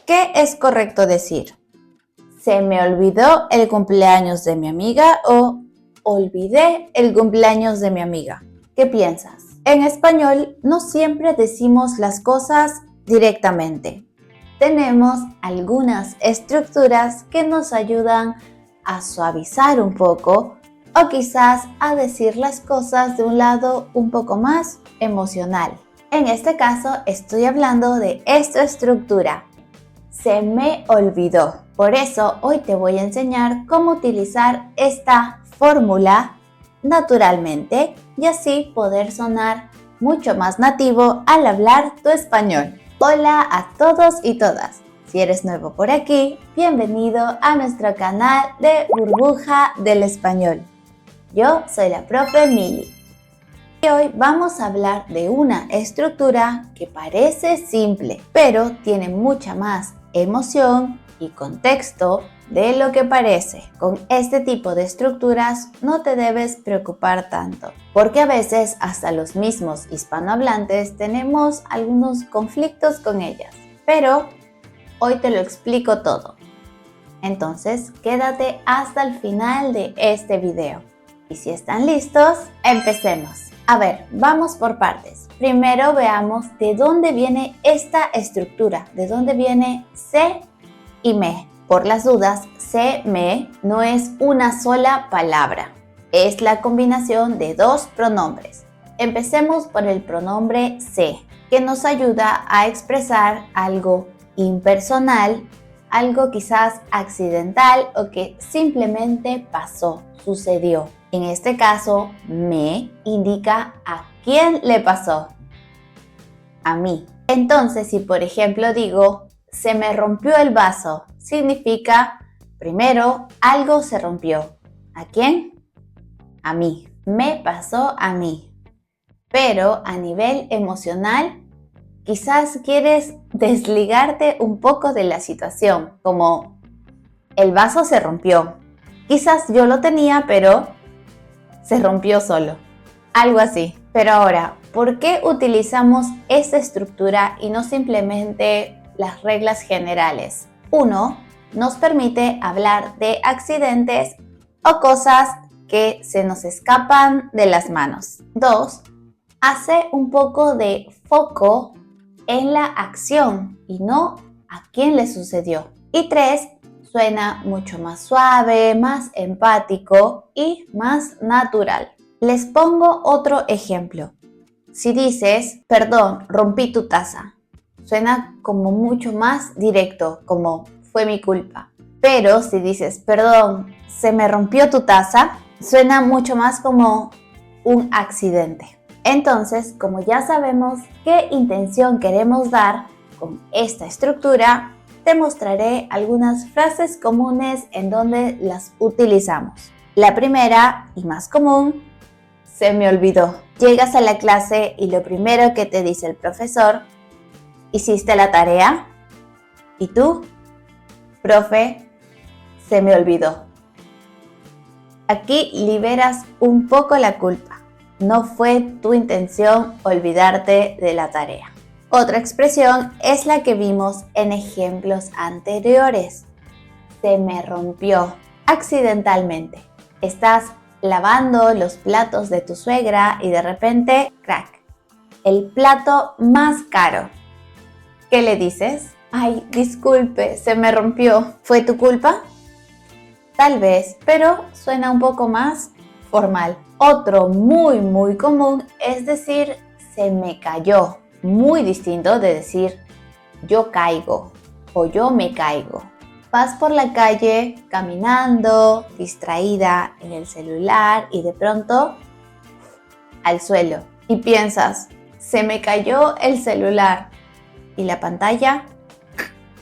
¿Qué es correcto decir? ¿Se me olvidó el cumpleaños de mi amiga o olvidé el cumpleaños de mi amiga? ¿Qué piensas? En español no siempre decimos las cosas directamente. Tenemos algunas estructuras que nos ayudan a suavizar un poco o quizás a decir las cosas de un lado un poco más emocional. En este caso estoy hablando de esta estructura. Se me olvidó. Por eso hoy te voy a enseñar cómo utilizar esta fórmula naturalmente y así poder sonar mucho más nativo al hablar tu español. Hola a todos y todas. Si eres nuevo por aquí, bienvenido a nuestro canal de Burbuja del Español. Yo soy la profe Mili. Y hoy vamos a hablar de una estructura que parece simple, pero tiene mucha más emoción y contexto de lo que parece. Con este tipo de estructuras no te debes preocupar tanto, porque a veces hasta los mismos hispanohablantes tenemos algunos conflictos con ellas, pero hoy te lo explico todo. Entonces quédate hasta el final de este video. Y si están listos, empecemos. A ver, vamos por partes. Primero veamos de dónde viene esta estructura, de dónde viene se y me. Por las dudas, se, me no es una sola palabra, es la combinación de dos pronombres. Empecemos por el pronombre se, que nos ayuda a expresar algo impersonal, algo quizás accidental o que simplemente pasó, sucedió. En este caso, me indica a quién le pasó. A mí. Entonces, si por ejemplo digo, se me rompió el vaso, significa, primero, algo se rompió. ¿A quién? A mí. Me pasó a mí. Pero a nivel emocional, quizás quieres desligarte un poco de la situación, como el vaso se rompió. Quizás yo lo tenía, pero se rompió solo. Algo así. Pero ahora, ¿por qué utilizamos esta estructura y no simplemente las reglas generales? 1. Nos permite hablar de accidentes o cosas que se nos escapan de las manos. 2. Hace un poco de foco en la acción y no a quién le sucedió. Y 3. Suena mucho más suave, más empático y más natural. Les pongo otro ejemplo. Si dices, perdón, rompí tu taza, suena como mucho más directo, como fue mi culpa. Pero si dices, perdón, se me rompió tu taza, suena mucho más como un accidente. Entonces, como ya sabemos qué intención queremos dar con esta estructura, te mostraré algunas frases comunes en donde las utilizamos. La primera y más común, se me olvidó. Llegas a la clase y lo primero que te dice el profesor, ¿hiciste la tarea? ¿Y tú? Profe, se me olvidó. Aquí liberas un poco la culpa. No fue tu intención olvidarte de la tarea. Otra expresión es la que vimos en ejemplos anteriores. Se me rompió accidentalmente. Estás lavando los platos de tu suegra y de repente, crack, el plato más caro. ¿Qué le dices? Ay, disculpe, se me rompió. ¿Fue tu culpa? Tal vez, pero suena un poco más formal. Otro muy común es decir, se me cayó. Muy distinto de decir yo caigo o yo me caigo. Vas por la calle caminando, distraída en el celular y de pronto al suelo y piensas, se me cayó el celular y la pantalla.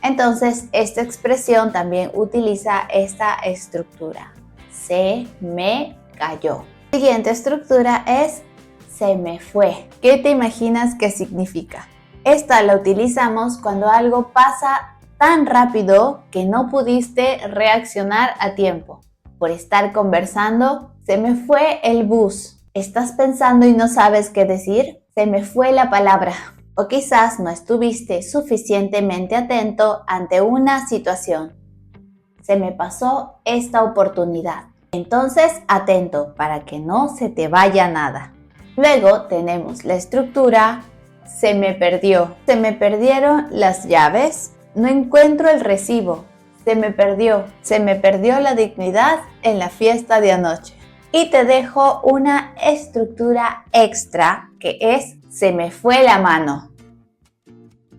Entonces esta expresión también utiliza esta estructura. Se me cayó. La siguiente estructura es se me fue. ¿Qué te imaginas que significa? Esta la utilizamos cuando algo pasa tan rápido que no pudiste reaccionar a tiempo. Por estar conversando, se me fue el bus. ¿Estás pensando y no sabes qué decir? Se me fue la palabra. O quizás no estuviste suficientemente atento ante una situación. Se me pasó esta oportunidad. Entonces, atento para que no se te vaya nada. Luego tenemos la estructura se me perdió. Se me perdieron las llaves. No encuentro el recibo. Se me perdió. Se me perdió la dignidad en la fiesta de anoche. Y te dejo una estructura extra que es se me fue la mano.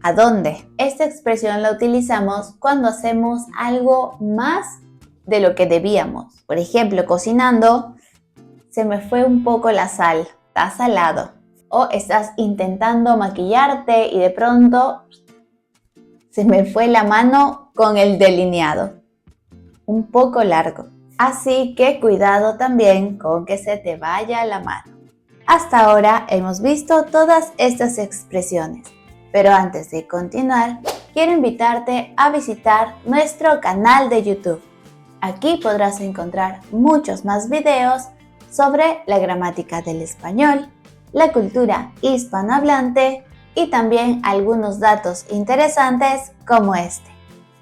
¿A dónde? Esta expresión la utilizamos cuando hacemos algo más de lo que debíamos. Por ejemplo, cocinando, se me fue un poco la sal, está salado. O estás intentando maquillarte y de pronto se me fue la mano con el delineado. Un poco largo. Así que cuidado también con que se te vaya la mano. Hasta ahora hemos visto todas estas expresiones. Pero antes de continuar, quiero invitarte a visitar nuestro canal de YouTube. Aquí podrás encontrar muchos más videos sobre la gramática del español, la cultura hispanohablante y también algunos datos interesantes como este.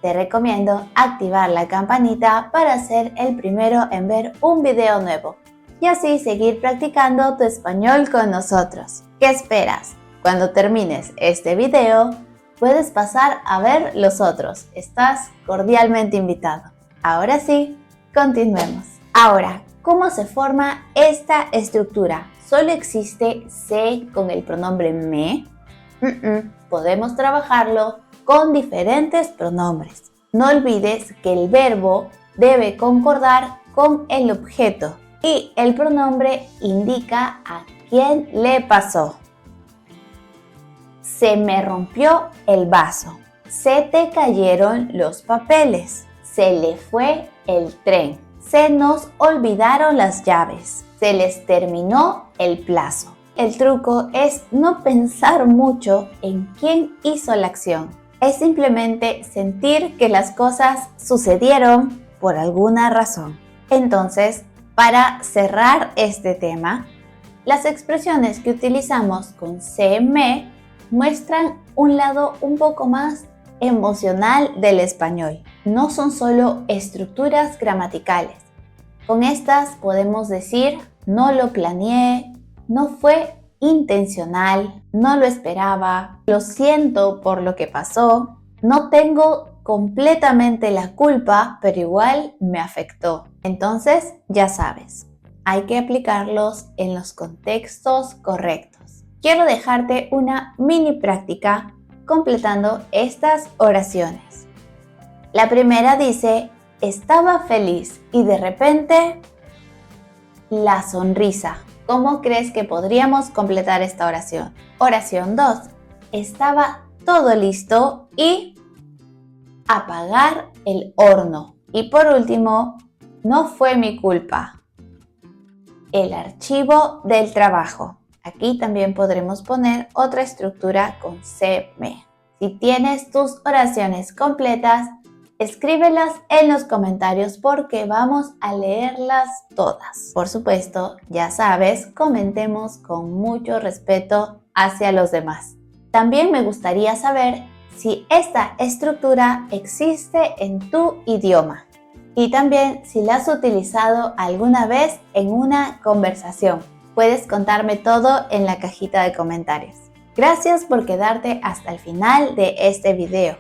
Te recomiendo activar la campanita para ser el primero en ver un video nuevo y así seguir practicando tu español con nosotros. ¿Qué esperas? Cuando termines este video, puedes pasar a ver los otros. Estás cordialmente invitado. Ahora sí, continuemos. Ahora, ¿cómo se forma esta estructura? ¿Solo existe se con el pronombre me? Podemos trabajarlo con diferentes pronombres. No olvides que el verbo debe concordar con el objeto y el pronombre indica a quién le pasó. Se me rompió el vaso. Se te cayeron los papeles. Se le fue el tren. Se nos olvidaron las llaves. Se les terminó el plazo. El truco es no pensar mucho en quién hizo la acción. Es simplemente sentir que las cosas sucedieron por alguna razón. Entonces, para cerrar este tema, las expresiones que utilizamos con se, me muestran un lado un poco más emocional del español. No son solo estructuras gramaticales. Con estas podemos decir no lo planeé, no fue intencional, no lo esperaba, lo siento por lo que pasó, no tengo completamente la culpa, pero igual me afectó. Entonces, ya sabes, hay que aplicarlos en los contextos correctos. Quiero dejarte una mini práctica completando estas oraciones. La primera dice, estaba feliz y de repente la sonrisa. ¿Cómo crees que podríamos completar esta oración? Oración 2. Estaba todo listo y apagar el horno. Y por último, no fue mi culpa. El archivo del trabajo. Aquí también podremos poner otra estructura con se, me. Si tienes tus oraciones completas, escríbelas en los comentarios porque vamos a leerlas todas. Por supuesto, ya sabes, comentemos con mucho respeto hacia los demás. También me gustaría saber si esta estructura existe en tu idioma y también si la has utilizado alguna vez en una conversación. Puedes contarme todo en la cajita de comentarios. Gracias por quedarte hasta el final de este video.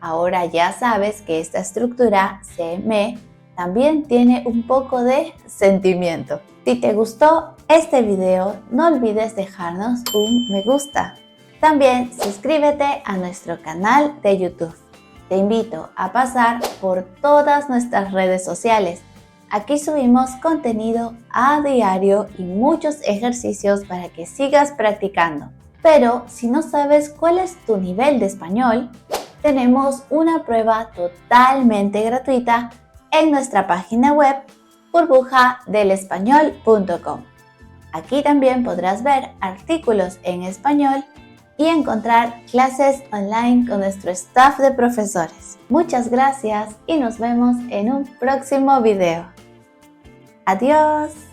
Ahora ya sabes que esta estructura se, me también tiene un poco de sentimiento. Si te gustó este video, no olvides dejarnos un me gusta. También suscríbete a nuestro canal de YouTube. Te invito a pasar por todas nuestras redes sociales. Aquí subimos contenido a diario y muchos ejercicios para que sigas practicando. Pero si no sabes cuál es tu nivel de español, tenemos una prueba totalmente gratuita en nuestra página web burbujadelespañol.com. Aquí también podrás ver artículos en español y encontrar clases online con nuestro staff de profesores. Muchas gracias y nos vemos en un próximo video. Adiós.